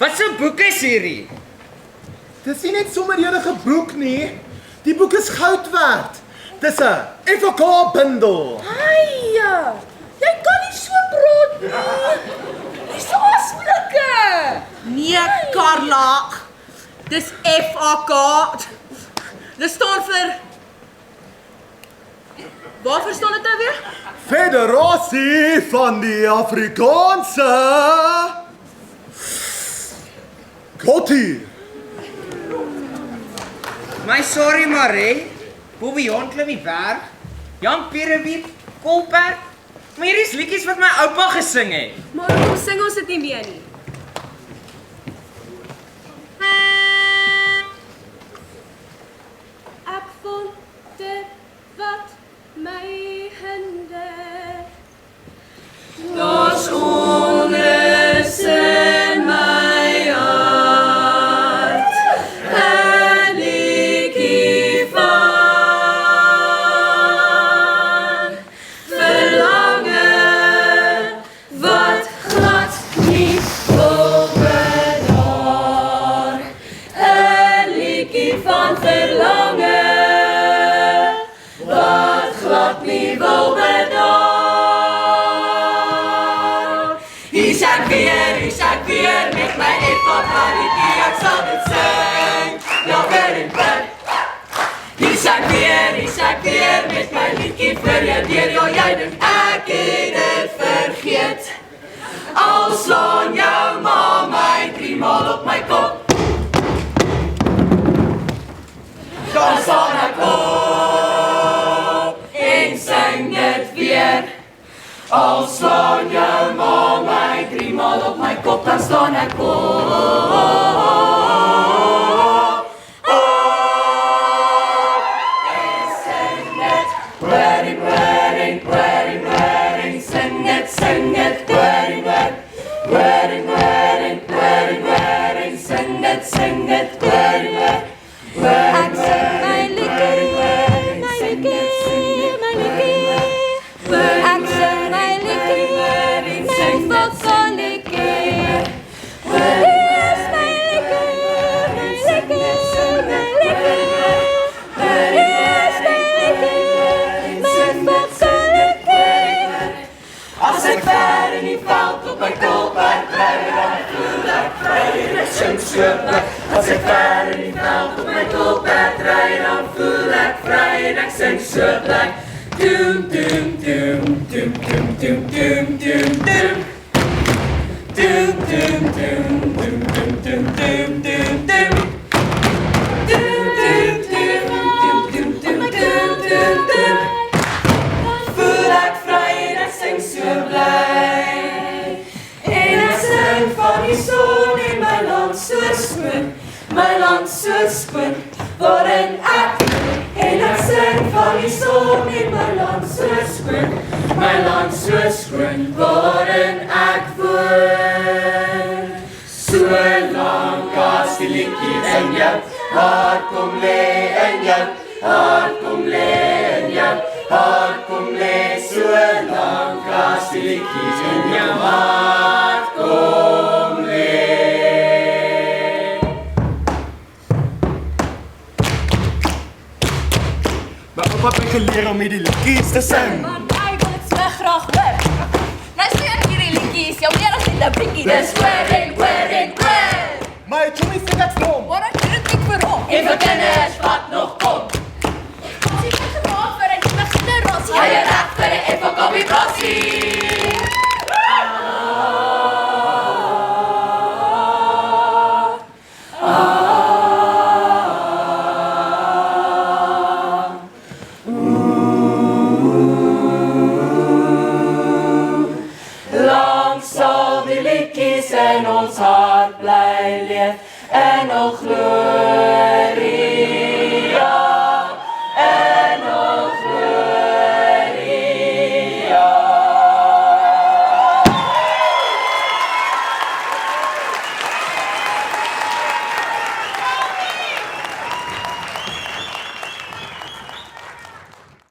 Wat so boek is hierdie? Dis nie net sommer enige boek nie. Die boek is goud werd. Dis 'n FK bundel. Hey, jy kan nie so praat nie. Dis asblikke. Nee, Carla. Dis FAK. Dit staan vir... Waarvoor staan dit nou weer? Federasie van die Afrikaanse Kultuur. My sorry maar hè. Bobby Jan klim die berg. Jan Pierrewiet, Kolperk. Maar hierdie is liedjies wat my oupa gesing het. Maar hoekom sing ons dit nie meer nie? Ek vond dit wat my hinder. Daar's onrus in my hart. 'n liedjie van verlange wat glad nie wil bedaar. 'n liedjie van verlange wat glad nie wil bedaar. Hier's ek weer met my FK-liedjie, ek sal dit sing, ja weer en weer. Hier's ek weer met my liedjie vir jou deur, ja jy dink ek het dit vergeet. Al slaan jou ma my 3 maal op my kop, dan staan ek op en sing dit weer. Al slaan jou ma my 3 maal op my kop, dan staan ek op en sing dit. Wedding, wedding, wedding, wedding, sing it, wedding, wedding, wedding, wedding, wedding, wedding, sing it, wedding, wedding, wedding, wedding, wedding, wedding, sing it, my liedjie. Ek sing my liedjie, my volksliedjie. Dis my liedjie, my liedjie. Dis my liedjie, my volksliedjie. As ek ver in die veld op my Kolperk ry, dan voel ek vry en ek sing so bly. As ek ver in die veld op my Kolperk ry, dan voel ek vry en ek sing so bly. Doom, doom, doom, doom, doom, doom, doom, doom, doom. Doom, doom, doom, doom, doom, doom, doom, doom, doom. Doom, doom, doom, doom, doom, doom, doom, doom, doom. Voel ek vry en ek sing so bly. En ek sing van die son en my land so skoon, my land so skoon, waarin ek en ek sing van die son en my land so skoon, my land so skoon, waarin ek woon. So lank as die liedjie in jou hart kom lê in jou, hart kom lê in jou, hart kom lê. So lank as die liedjie in jou hart kom lê. My oupa het my geleer om hierdie liedjies te sing. Want hy wil het so graag hoor. Nou sê ek hierdie liedjies, jou meer as net 'n bietjie. Dis wedding, wedding, wedding. My Tommy sing dit vir hom. Maar ek doen dit nie vir hom. En vir kinders wat nog kom. As jy net gemaak vir 'n nuwe generasie. Hy is reg vir 'n FK-vibrasie. Lang sal die liedjies in ons hart